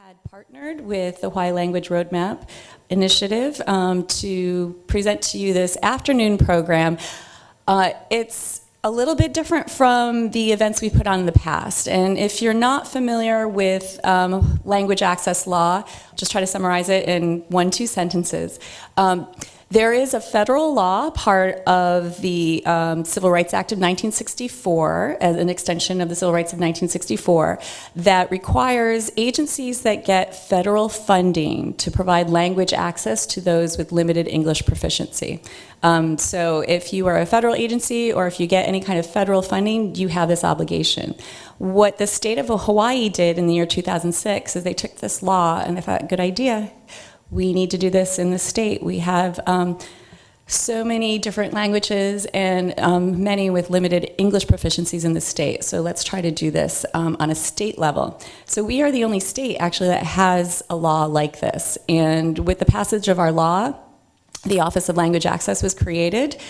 had partnered with the Hawaiʻi Language Roadmap Initiative to present to you this afternoon program. It's a little bit different from the events we put on in the past. And if you're not familiar with language access law, just try to summarize it in 1-2 sentences. There is a federal law, part of the Civil Rights Act of 1964, as an extension of the Civil Rights of 1964, that requires agencies that get federal funding to provide language access to those with limited English proficiency. So if you are a federal agency or if you get any kind of federal funding, you have this obligation. What the state of Hawaii did in the year 2006 is they took this law and they thought, good idea. We need to do this in the state. We have so many different languages and many with limited English proficiencies in the state. So let's try to do this on a state level. So we are the only state actually that has a law like this. And with the passage of our law, the Office of Language Access was created.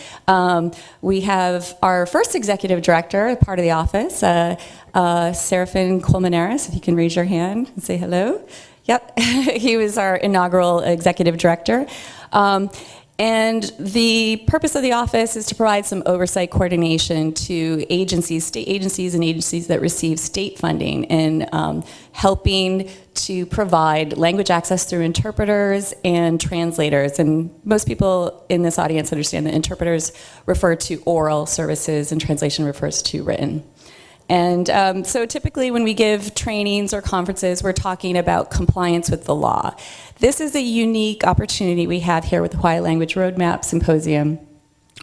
We have our first executive director, part of the office, Serafin Colmenares, if you can raise your hand and say hello. Yep, he was our inaugural executive director. And the purpose of the office is to provide some oversight coordination to agencies, state agencies and agencies that receive state funding, and helping to provide language access through interpreters and translators. And most people in this audience understand that interpreters refer to oral services and translation refers to written. And so typically when we give trainings or conferences, we're talking about compliance with the law. This is a unique opportunity we have here with the Hawaiʻi Language Roadmap Symposium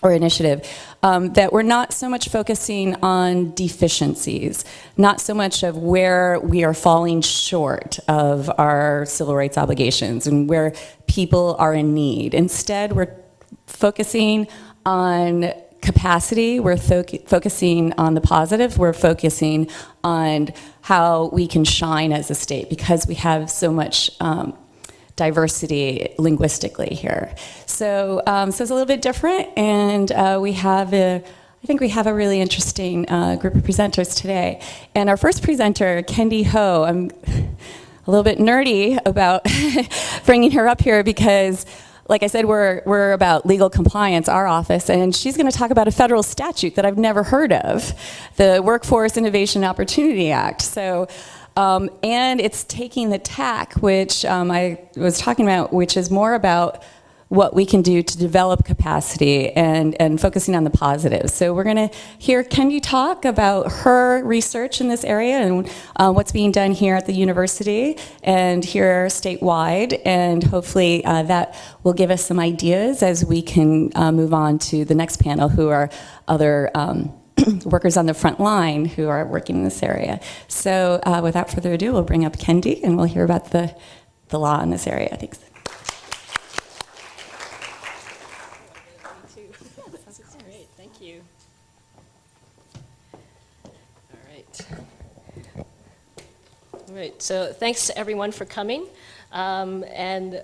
or Initiative, that we're not so much focusing on deficiencies, not so much of where we are falling short of our civil rights obligations and where people are in need. Instead, we're focusing on capacity, we're focusing on the positive, we're focusing on how we can shine as a state because we have so much diversity linguistically here. So, so it's a little bit different, and I think we have a really interesting group of presenters today. And our first presenter, Kendi Ho, I'm a little bit nerdy about bringing her up here because, like I said, we're about legal compliance, our office, and she's going to talk about a federal statute that I've never heard of, the Workforce Innovation Opportunity Act. So, and it's taking the tack, which I was talking about, which is more about what we can do to develop capacity and focusing on the positives. So we're going to hear Kendi talk about her research in this area and what's being done here at the university and here statewide, and hopefully that will give us some ideas as we can move on to the next panel, who are other workers on the front line who are working in this area. So without further ado, we'll bring up Kendi and we'll hear about the law in this area. Thanks. Right, so thanks to everyone for coming. And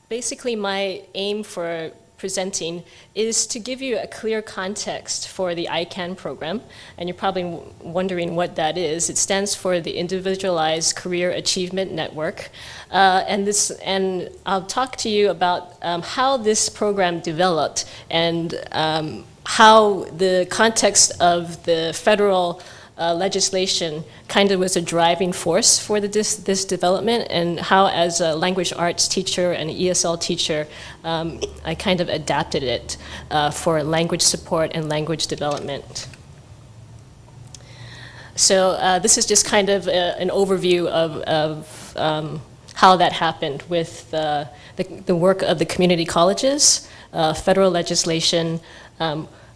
basically my aim for presenting is to give you a clear context for the iCAN program. And you're probably wondering what that is. It stands for the Individualized Career Achievement Network. And I'll talk to you about how this program developed and how the context of the federal legislation kind of was a driving force for this development, and how, as a language arts teacher and an ESL teacher, I kind of adapted it for language support and language development. So this is just kind of an overview of how that happened with the work of the community colleges, federal legislation.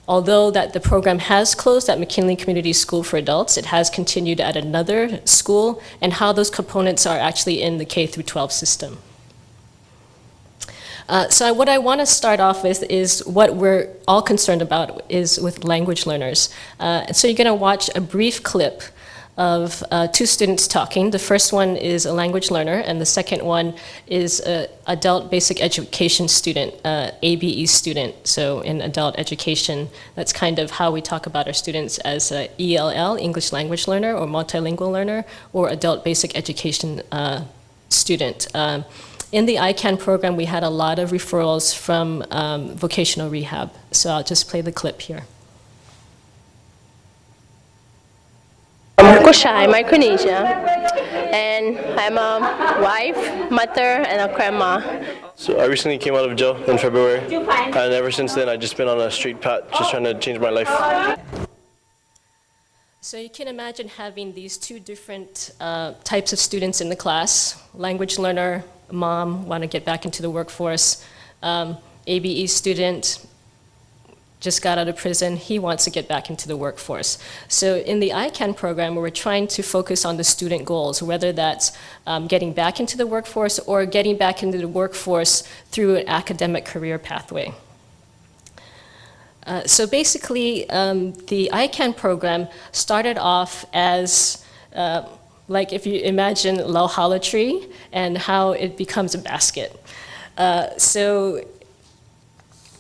Although that the program has closed at McKinley Community School for Adults, it has continued at another school, and how those components are actually in the K-12 system. So what I want to start off with is what we're all concerned about is with language learners. So you're going to watch a brief clip of 2 students talking. The first one is a language learner, and the second one is an adult basic education student, ABE student. So in adult education, that's kind of how we talk about our students as ELL, English language learner, or multilingual learner, or adult basic education student. In the iCAN program, we had a lot of referrals from vocational rehab. So I'll just play the clip here. I'm Kushai, Micronesia, and I'm a wife, mother, and a grandma. So I recently came out of jail in February, and ever since then I've just been on a straight path, just trying to change my life. So you can imagine having these two different types of students in the class. Language learner, mom, want to get back into the workforce. ABE student, just got out of prison, he wants to get back into the workforce. So in the iCAN program, we're trying to focus on the student goals, whether that's getting back into the workforce or getting back into the workforce through an academic career pathway. So basically, the iCAN program started off as, like if you imagine lauhala tree and how it becomes a basket. So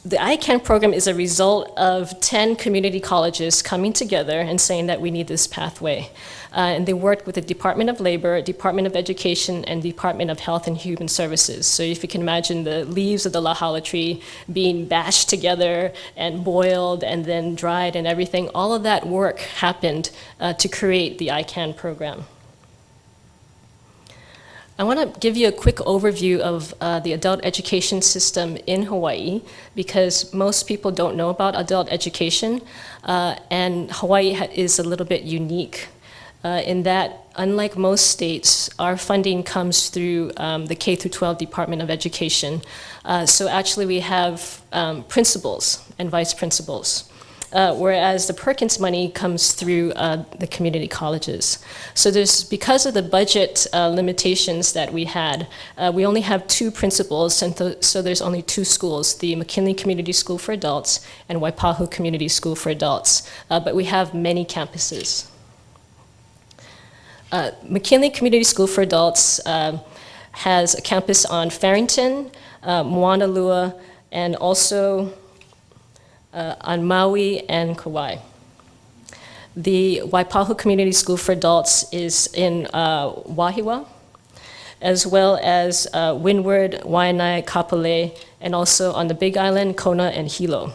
the iCAN program is a result of 10 community colleges coming together and saying that we need this pathway. And they worked with the Department of Labor, Department of Education, and Department of Health and Human Services. So if you can imagine the leaves of the lauhala tree being bashed together and boiled and then dried and everything, all of that work happened to create the iCAN program. I want to give you a quick overview of the adult education system in Hawaii, because most people don't know about adult education, and Hawaii is a little bit unique in that, unlike most states, our funding comes through the K-12 Department of Education. So actually we have principals and vice principals. Whereas the Perkins money comes through the community colleges. So because of the budget limitations that we had, we only have 2 principals, and so there's only 2 schools, the McKinley Community School for Adults and Waipahu Community School for Adults, but we have many campuses. McKinley Community School for Adults has a campus on Farrington, Moanalua, and also on Maui and Kauai. The Waipahu Community School for Adults is in Wahiawa, as well as Windward, Waianae, Kapolei, and also on the Big Island, Kona, and Hilo.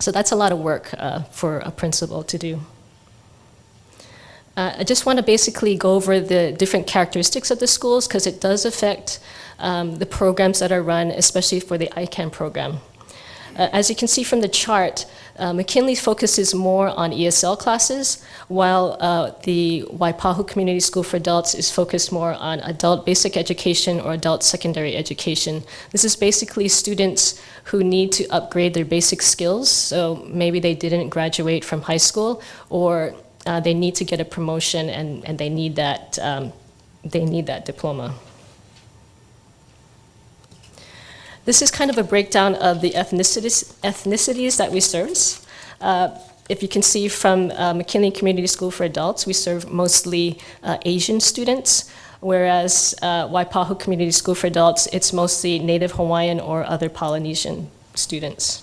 So that's a lot of work for a principal to do. I just want to basically go over the different characteristics of the schools, because it does affect the programs that are run, especially for the iCAN program. As you can see from the chart, McKinley focuses more on ESL classes, while the Waipahu Community School for Adults is focused more on adult basic education or adult secondary education. This is basically students who need to upgrade their basic skills, so maybe they didn't graduate from high school, or they need to get a promotion and they need that diploma. This is kind of a breakdown of the ethnicities that we serve. If you can see from McKinley Community School for Adults, we serve mostly Asian students, whereas Waipahu Community School for Adults, it's mostly Native Hawaiian or other Polynesian students.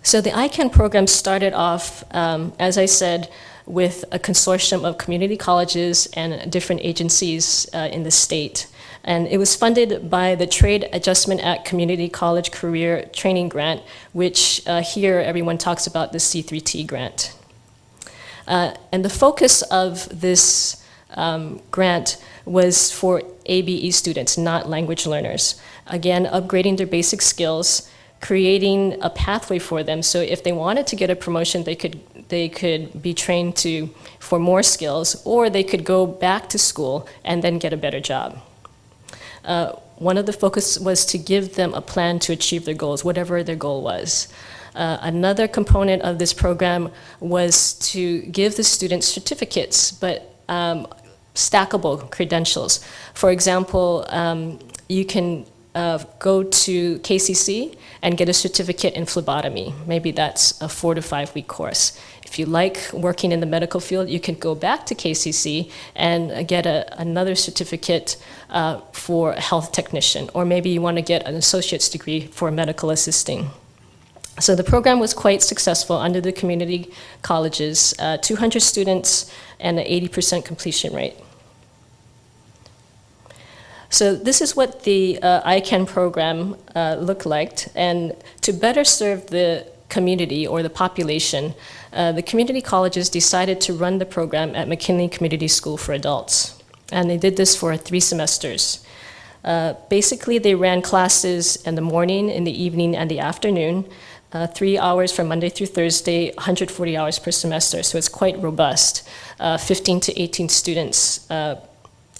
So the iCAN program started off, as I said, with a consortium of community colleges and different agencies in the state. And it was funded by the Trade Adjustment Act Community College Career Training Grant, which here everyone talks about the C3T grant. And the focus of this grant was for ABE students, not language learners. Again, upgrading their basic skills, creating a pathway for them, so if they wanted to get a promotion, they could be trained for more skills, or they could go back to school and then get a better job. One of the focus was to give them a plan to achieve their goals, whatever their goal was. Another component of this program was to give the students certificates, but stackable credentials. For example, you can go to KCC and get a certificate in phlebotomy. Maybe that's a 4 to 5 week course. If you like working in the medical field, you can go back to KCC and get another certificate for a health technician, or maybe you want to get an associate's degree for medical assisting. So the program was quite successful under the community colleges, 200 students and an 80% completion rate. So this is what the iCAN program looked like, and to better serve the community or the population, the community colleges decided to run the program at McKinley Community School for Adults, and they did this for 3 semesters. Basically, they ran classes in the morning, in the evening, and the afternoon, 3 hours from Monday through Thursday, 140 hours per semester, so it's quite robust, 15 to 18 students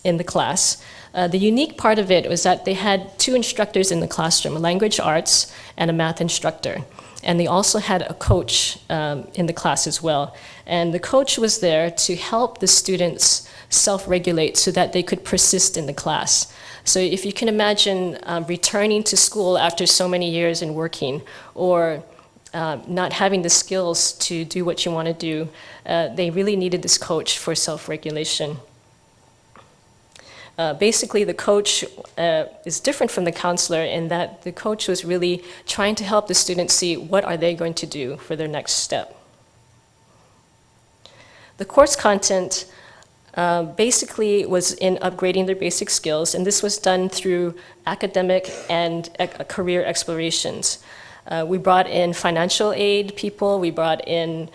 in the class. The unique part of it was that they had 2 instructors in the classroom, a language arts and a math instructor. And they also had a coach in the class as well. And the coach was there to help the students self-regulate so that they could persist in the class. So if you can imagine returning to school after so many years and working, or not having the skills to do what you want to do, they really needed this coach for self-regulation. Basically, the coach is different from the counselor in that the coach was really trying to help the students see what are they going to do for their next step. The course content basically was in upgrading their basic skills, and this was done through academic and career explorations. We brought in financial aid people, we brought in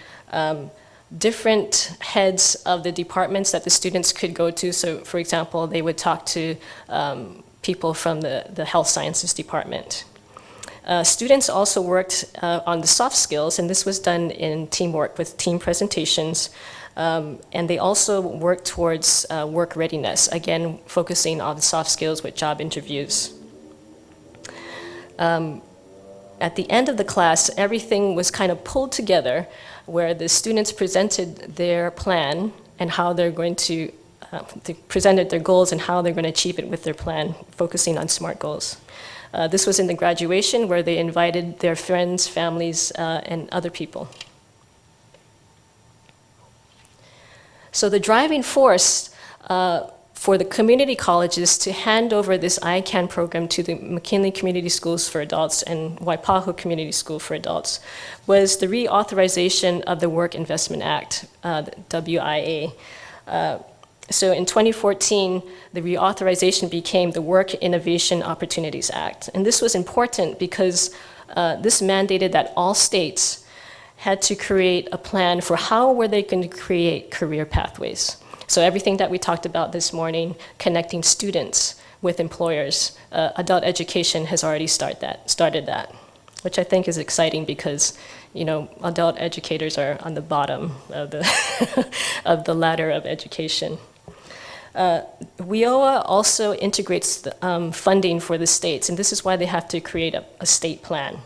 different heads of the departments that the students could go to. So, for example, they would talk to people from the health sciences department. Students also worked on the soft skills, and this was done in teamwork with team presentations. And they also worked towards work readiness, again, focusing on the soft skills with job interviews. At the end of the class, everything was kind of pulled together where the students presented their plan and how they're going to, they presented their goals and how they're going to achieve it with their plan, focusing on SMART goals. This was in the graduation where they invited their friends, families, and other people. So the driving force for the community colleges to hand over this iCAN program to the McKinley Community Schools for Adults and Waipahu Community School for Adults was the reauthorization of the Work Investment Act, the WIA. So in 2014, the reauthorization became the Work Innovation Opportunities Act. And this was important because this mandated that all states had to create a plan for how were they going to create career pathways. So everything that we talked about this morning, connecting students with employers, adult education has already started that, which I think is exciting because, you know, adult educators are on the bottom of the, of the ladder of education. WIOA also integrates the, funding for the states, and this is why they have to create a state plan.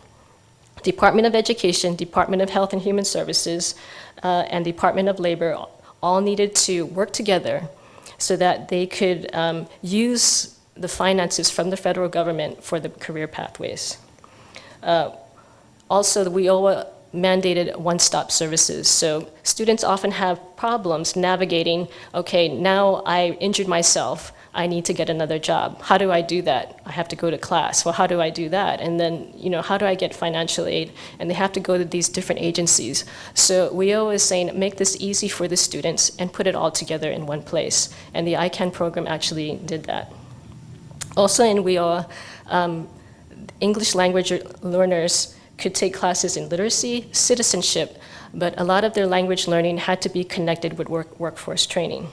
Department of Education, Department of Health and Human Services, and Department of Labor all needed to work together so that they could use the finances from the federal government for the career pathways. Also, the WIOA mandated one-stop services. So students often have problems navigating, okay, now I injured myself, I need to get another job. How do I do that? I have to go to class. Well, how do I do that? And then, you know, how do I get financial aid? And they have to go to these different agencies. So WIOA is saying, make this easy for the students and put it all together in one place. And the iCAN program actually did that. Also in WIOA, English language learners could take classes in literacy, citizenship, but a lot of their language learning had to be connected with workforce training.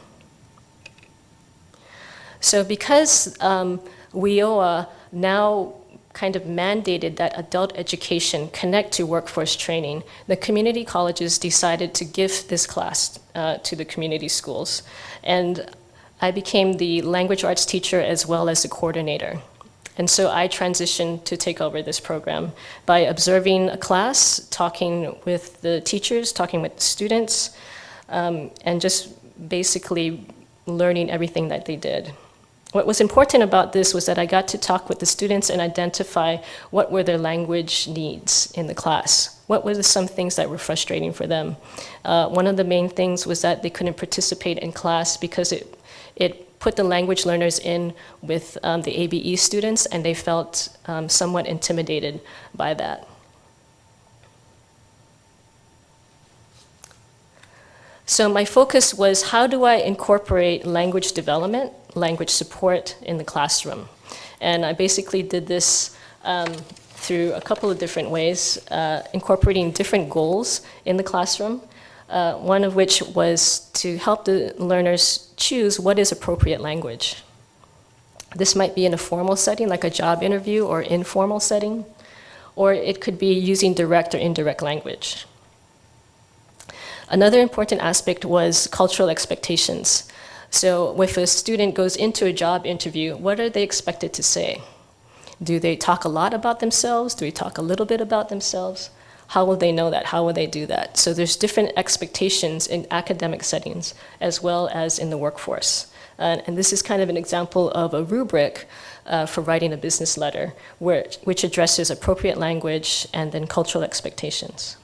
So because WIOA now kind of mandated that adult education connect to workforce training, the community colleges decided to give this class to the community schools. And I became the language arts teacher as well as the coordinator. And so I transitioned to take over this program by observing a class, talking with the teachers, talking with the students, and just basically learning everything that they did. What was important about this was that I got to talk with the students and identify what were their language needs in the class. What were some things that were frustrating for them? One of the main things was that they couldn't participate in class because it put the language learners in with the ABE students, and they felt somewhat intimidated by that. So my focus was, how do I incorporate language development, language support in the classroom? And I basically did this through a couple of different ways, incorporating different goals in the classroom, one of which was to help the learners choose what is appropriate language. This might be in a formal setting, like a job interview, or informal setting, or it could be using direct or indirect language. Another important aspect was cultural expectations. So if a student goes into a job interview, what are they expected to say? Do they talk a lot about themselves? Do they talk a little bit about themselves? How will they know that? How will they do that? So there's different expectations in academic settings as well as in the workforce. And this is kind of an example of a rubric for writing a business letter, which addresses appropriate language and then cultural expectations.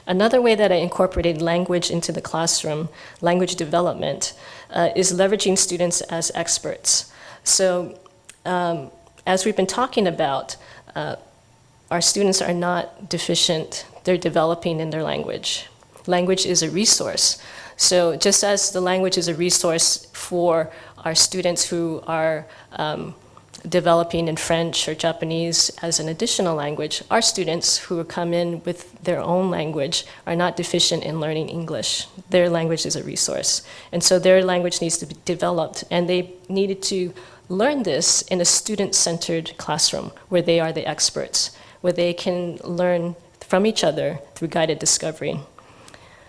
Another way that I incorporated language into the classroom, language development, is leveraging students as experts. So as we've been talking about, our students are not deficient, they're developing in their language. Language is a resource. So just as the language is a resource for our students who are developing in French or Japanese as an additional language, our students who come in with their own language are not deficient in learning English. Their language is a resource. And so their language needs to be developed, and they needed to learn this in a student-centered classroom where they are the experts, where they can learn from each other through guided discovery.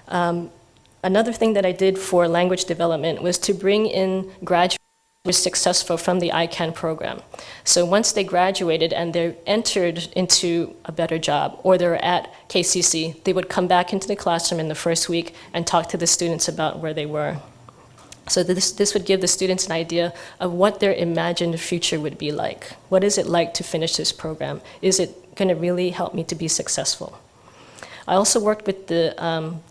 Another thing that I did for language development was to bring in graduates who were successful from the iCAN program. So once they graduated and they entered into a better job, or they're at KCC, they would come back into the classroom in the first week and talk to the students about where they were. So this would give the students an idea of what their imagined future would be like. What is it like to finish this program? Is it going to really help me to be successful? I also worked with the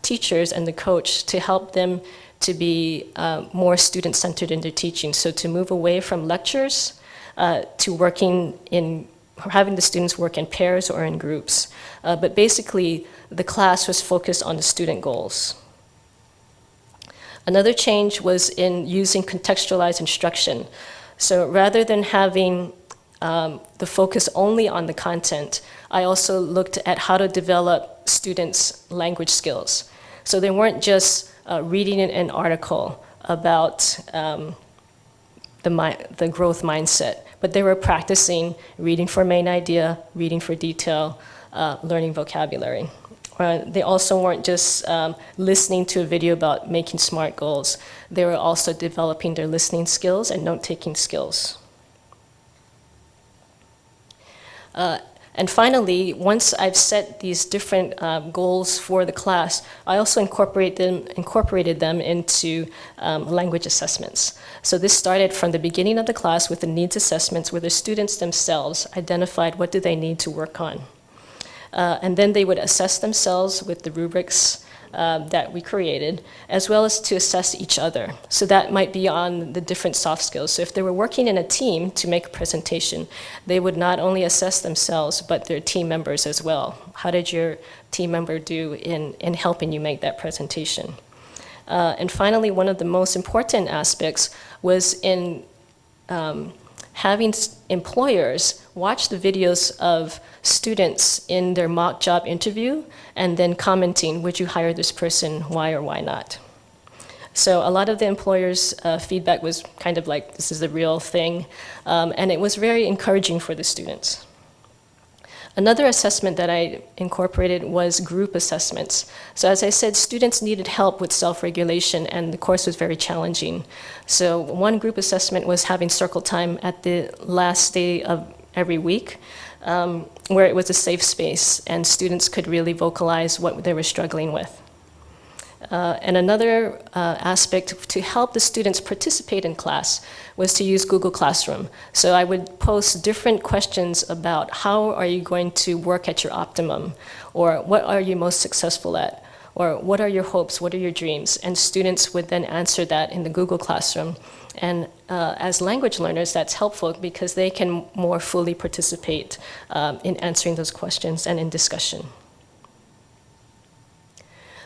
teachers and the coach to help them to be more student-centered in their teaching. So to move away from lectures to having the students work in pairs or in groups. But basically, the class was focused on the student goals. Another change was in using contextualized instruction. So rather than having the focus only on the content, I also looked at how to develop students' language skills. So they weren't just reading an article about the growth mindset, but they were practicing reading for main idea, reading for detail, learning vocabulary. They also weren't just listening to a video about making SMART goals. They were also developing their listening skills and note-taking skills. And finally, once I've set these different goals for the class, I also incorporated them into language assessments. So this started from the beginning of the class with the needs assessments, where the students themselves identified what do they need to work on. And then they would assess themselves with the rubrics that we created, as well as to assess each other. So that might be on the different soft skills. So if they were working in a team to make a presentation, they would not only assess themselves, but their team members as well. How did your team member do in helping you make that presentation? And finally, one of the most important aspects was in having employers watch the videos of students in their mock job interview and then commenting, would you hire this person, why or why not? So a lot of the employers' feedback was kind of like, this is the real thing, and it was very encouraging for the students. Another assessment that I incorporated was group assessments. So as I said, students needed help with self-regulation, and the course was very challenging. So one group assessment was having circle time at the last day of every week, where it was a safe space, and students could really vocalize what they were struggling with. And another aspect to help the students participate in class was to use Google Classroom. So I would post different questions about how are you going to work at your optimum, or what are you most successful at, or what are your hopes, what are your dreams? And students would then answer that in the Google Classroom. And as language learners, that's helpful because they can more fully participate in answering those questions and in discussion.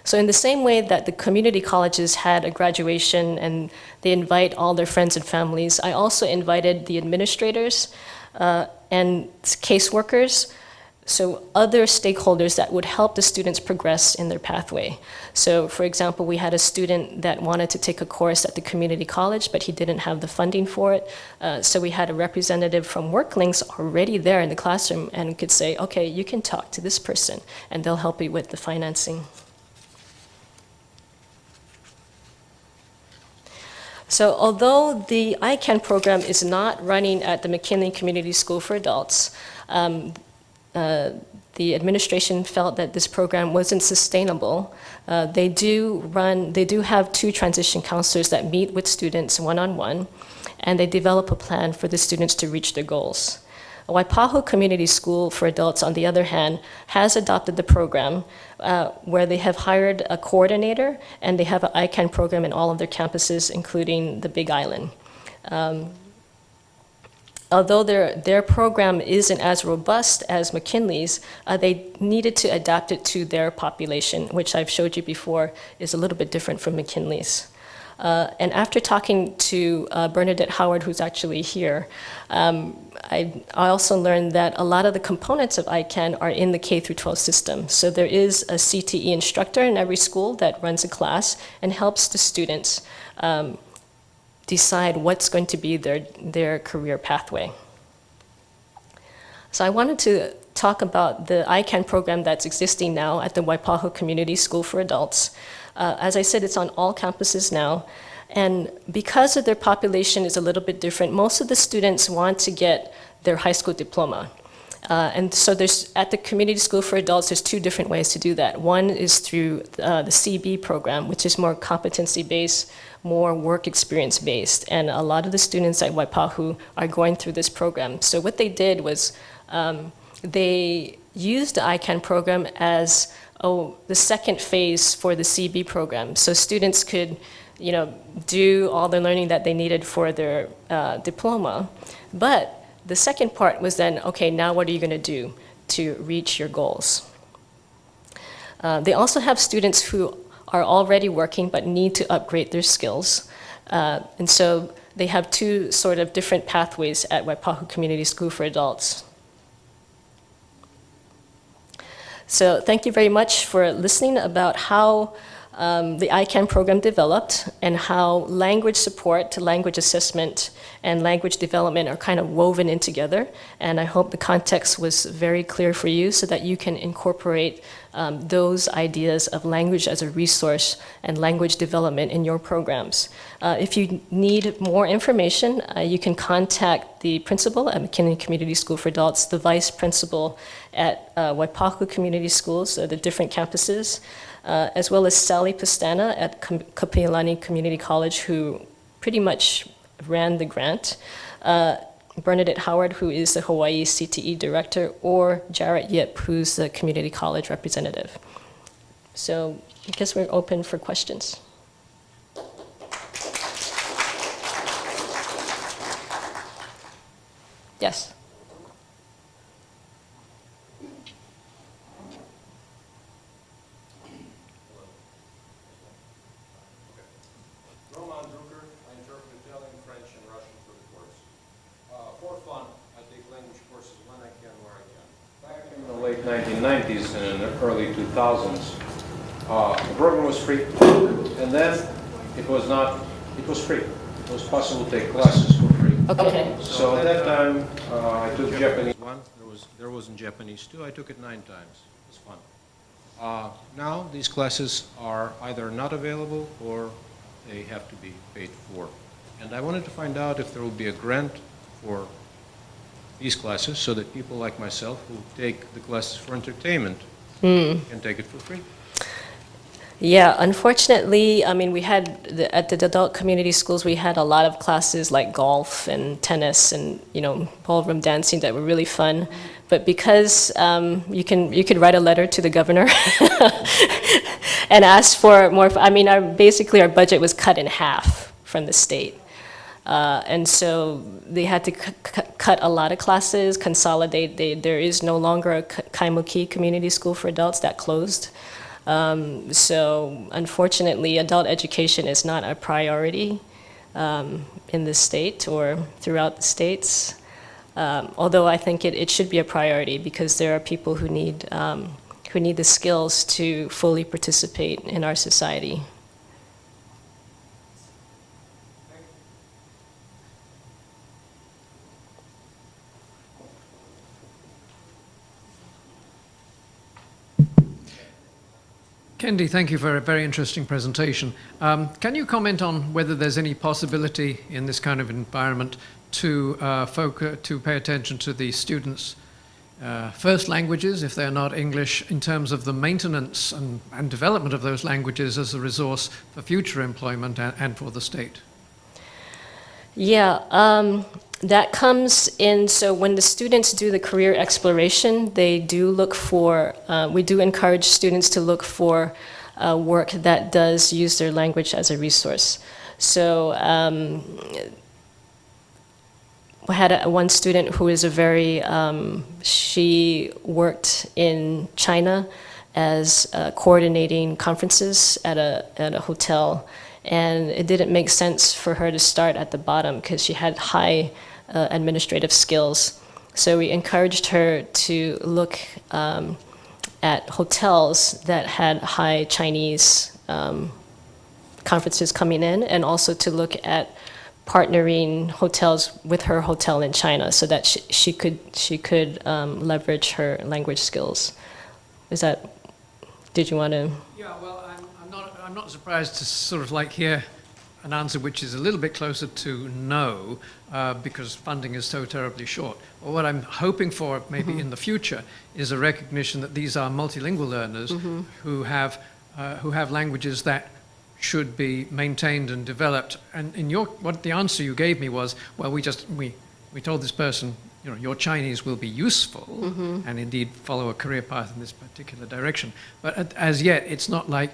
So in the same way that the community colleges had a graduation and they invite all their friends and families, I also invited the administrators and caseworkers, so other stakeholders that would help the students progress in their pathway. So for example, we had a student that wanted to take a course at the community college, but he didn't have the funding for it. So we had a representative from WorkLinks already there in the classroom and could say, okay, you can talk to this person and they'll help you with the financing. So although the iCAN program is not running at the McKinley Community School for Adults, the administration felt that this program wasn't sustainable. They do have 2 transition counselors that meet with students one-on-one, and they develop a plan for the students to reach their goals. Waipahu Community School for Adults, on the other hand, has adopted the program where they have hired a coordinator and they have an iCAN program in all of their campuses, including the Big Island. Although their program isn't as robust as McKinley's, they needed to adapt it to their population, which I've showed you before is a little bit different from McKinley's. And after talking to Bernadette Howard, who's actually here, I also learned that a lot of the components of iCAN are in the K-12 system. So there is a CTE instructor in every school that runs a class and helps the students decide what's going to be their career pathway. So I wanted to talk about the iCAN program that's existing now at the Waipahu Community School for Adults. As I said, it's on all campuses now. And because of their population is a little bit different, most of the students want to get their high school diploma. And so at the Community School for Adults, there's 2 different ways to do that. One is through the CB program, which is more competency-based, more work experience-based. And a lot of the students at Waipahu are going through this program. So what they did was they used the iCAN program as the second phase for the CB program. So students could do all the learning that they needed for their diploma. But the second part was then, okay, now what are you going to do to reach your goals? They also have students who are already working but need to upgrade their skills. And so they have 2 sort of different pathways at Waipahu Community School for Adults. So thank you very much for listening about how the iCAN program developed and how language support, language assessment, and language development are kind of woven in together. And I hope the context was very clear for you so that you can incorporate those ideas of language as a resource and language development in your programs. If you need more information, you can contact the principal at McKinley Community School for Adults, the vice principal at Waipahu Community Schools, the different campuses, as well as Sally Pastana at Kapi'olani Community College, who pretty much ran the grant, Bernadette Howard, who is the Hawaii CTE director, or Jarrett Yip, who's the community college representative. So I guess we're open for questions. Yes. Late 1990s and in the early 2000s, the program was free, and then it was free. It was possible to take classes for free. Okay. So at that time, I took Japanese one. There was in Japanese too. I took it 9 times. It was fun. Now these classes are either not available or they have to be paid for. And I wanted to find out if there will be a grant for these classes so that people like myself who take the classes for entertainment can take it for free. Yeah, unfortunately, I mean, we had, at the adult community schools, we had a lot of classes like golf and tennis and, ballroom dancing that were really fun. But because you could write a letter to the governor and ask for more, I mean, basically our budget was cut in half from the state. And so they had to cut a lot of classes, consolidate. There is no longer a Kaimuki Community School for Adults that closed. So unfortunately, adult education is not a priority in the state or throughout the states. Although I think it should be a priority because there are people who need the skills to fully participate in our society. Kendi, thank you for a very interesting presentation. Can you comment on whether there's any possibility in this kind of environment to pay attention to the students' first languages, if they're not English, in terms of the maintenance and development of those languages as a resource for future employment and for the state? Yeah, that comes in, so when the students do the career exploration, they do look for, we do encourage students to look for work that does use their language as a resource. So we had one student who is a very, she worked in China as coordinating conferences at a hotel. And it didn't make sense for her to start at the bottom because she had high administrative skills. So we encouraged her to look at hotels that had high Chinese conferences coming in, and also to look at partnering hotels with her hotel in China so that she could leverage her language skills. Did you want to? Yeah, well, I'm not surprised to sort of like hear an answer which is a little bit closer to no, because funding is so terribly short. But what I'm hoping for maybe in the future is a recognition that these are multilingual learners who have languages that should be maintained and developed. And in what the answer you gave me was, well, we told this person, you know, your Chinese will be useful and indeed follow a career path in this particular direction. But as yet, it's not like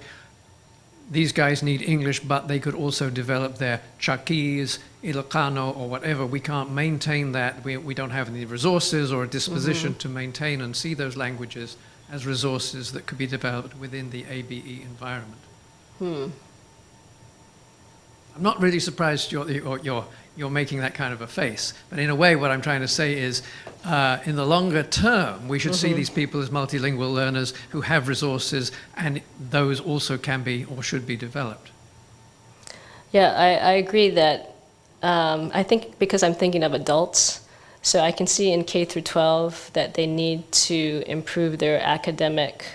these guys need English, but they could also develop their Chinese, Ilocano, or whatever. We can't maintain that. We don't have any resources or a disposition to maintain and see those languages as resources that could be developed within the ABE environment. I'm not really surprised you're making that kind of a face, but in a way what I'm trying to say is in the longer term we should see these people as multilingual learners who have resources, and those also can be or should be developed. Yeah, I agree that I think because I'm thinking of adults, so I can see in K through 12 that they need to improve their academic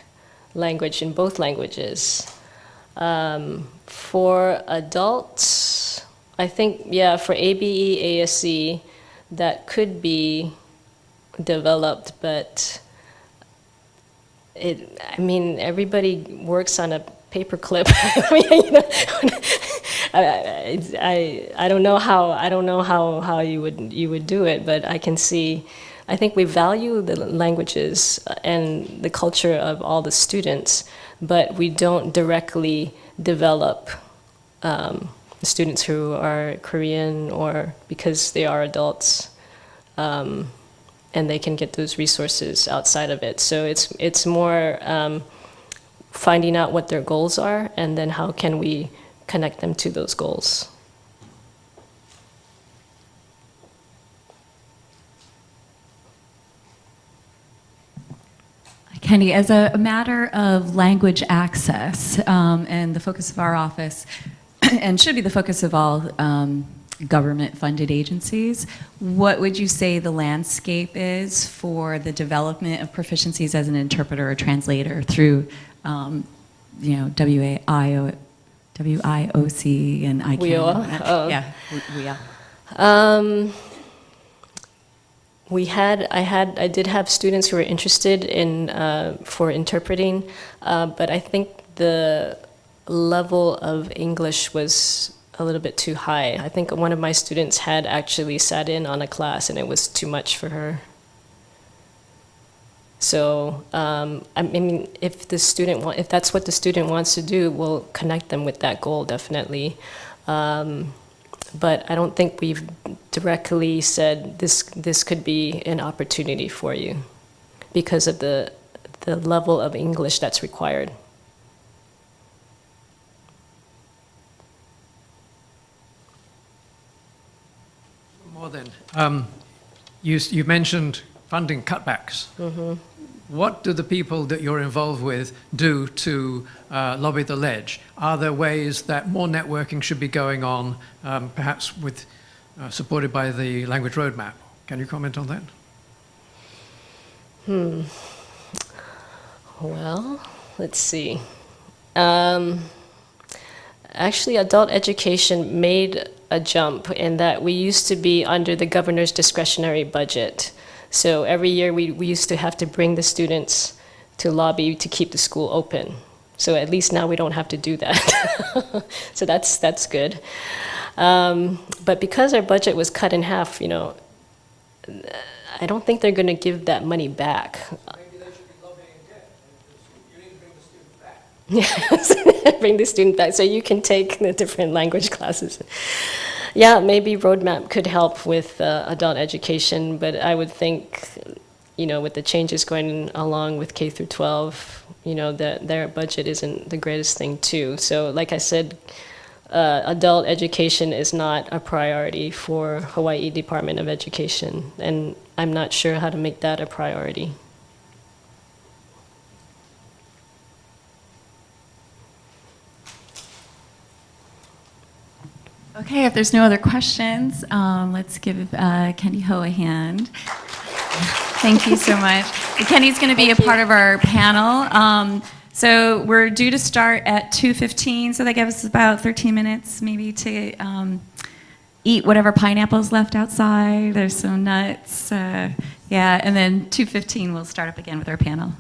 language in both languages. For adults, I think, yeah, for ABE, ASE, that could be developed, but I mean, everybody works on a paperclip. I don't know how you would do it, but I can see. I think we value the languages and the culture of all the students, but we don't directly develop students who are Korean, or because they are adults, and they can get those resources outside of it. So it's more finding out what their goals are, and then how can we connect them to those goals. Kendi, as a matter of language access, and the focus of our office, and should be the focus of all government-funded agencies, what would you say the landscape is for the development of proficiencies as an interpreter or translator through, you know, WIOC and iCAN? WIOA. Yeah, WIOA. I did have students who were interested in for interpreting, but I think the level of English was a little bit too high. I think one of my students had actually sat in on a class and it was too much for her. So I mean, if that's what the student wants to do, we'll connect them with that goal, definitely. But I don't think we've directly said this could be an opportunity for you because of the level of English that's required. more then. You mentioned funding cutbacks. What do the people that you're involved with do to lobby the ledge? Are there ways that more networking should be going on, perhaps with supported by the Language Roadmap? Can you comment on that? Well, let's see. Actually, adult education made a jump in that we used to be under the governor's discretionary budget. So every year we used to have to bring the students to lobby to keep the school open. So at least now we don't have to do that. So that's good. But because our budget was cut in half, you know, I don't think they're going to give that money back. Maybe they should be lobbying again. You need to bring the student back. Yes, bring the student back so you can take the different language classes. Yeah, maybe Roadmap could help with adult education, but I would think, you know, with the changes going along with K through 12, you know, their budget isn't the greatest thing too. So like I said, adult education is not a priority for Hawaii Department of Education, and I'm not sure how to make that a priority. Okay, if there's no other questions, let's give Kendi Ho a hand. Thank you so much. Kendi's going to be a part of our panel. So we're due to start at 2:15, so that gives us about 13 minutes maybe to eat whatever pineapples left outside. There's some nuts. Yeah, and then 2:15 we'll start up again with our panel.